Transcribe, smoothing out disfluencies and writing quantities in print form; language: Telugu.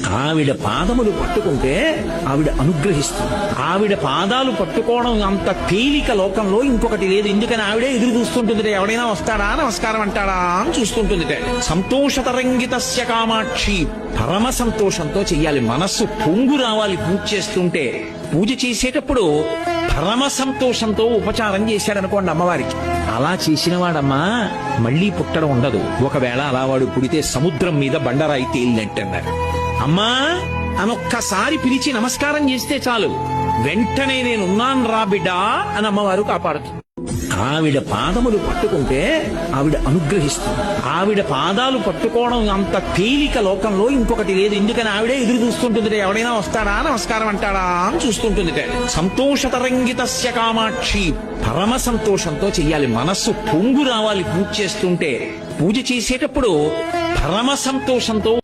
ఆవిడ పాదములు పట్టుకుంటే ఆవిడ అనుగ్రహిస్తుంది. ఆవిడ పాదాలు పట్టుకోవడం అంత తేలిక లోకంలో ఇంకొకటి లేదు. ఎందుకని ఆవిడే ఎదురు చూస్తుంటుంది, ఎవడైనా వస్తాడా నమస్కారం అంటాడా అని చూస్తుంటుంది. సంతోషతరంగితస్య కామాక్షి, పరమ సంతోషంతో చెయ్యాలి. మనస్సు పొంగు రావాలి పూజ చేస్తుంటే. పూజ చేసేటప్పుడు పరమ సంతోషంతో ఉపచారం చేశాడనుకోండి అమ్మవారికి, అలా చేసిన వాడమ్మా మళ్లీ పుట్టడం ఉండదు. ఒకవేళ అలా వాడు పుడితే సముద్రం మీద బండరాయి తేలినట్టన్నారు. అమ్మా అనొక్కసారి పిలిచి నమస్కారం చేస్తే చాలు, వెంటనే నేనున్నాను రా బిడ్డా అని అమ్మవారు కాపాడుతుంది. ఆవిడ పాదములు పట్టుకుంటే ఆవిడ అనుగ్రహిస్తుంది. ఆవిడ పాదాలు పట్టుకోవడం అంత తేలిక లోకంలో ఇంకొకటి లేదు. ఎందుకని ఆవిడే ఎదురు చూస్తుంటుంది, ఎవడైనా వస్తాడా నమస్కారం అంటాడా అని చూస్తుంటుంది. సంతోషతరంగితస్య కామాక్షి, పరమ సంతోషంతో చెయ్యాలి. మనస్సు పొంగు రావాలి పూజ చేస్తుంటే. పూజ చేసేటప్పుడు పరమ సంతోషంతో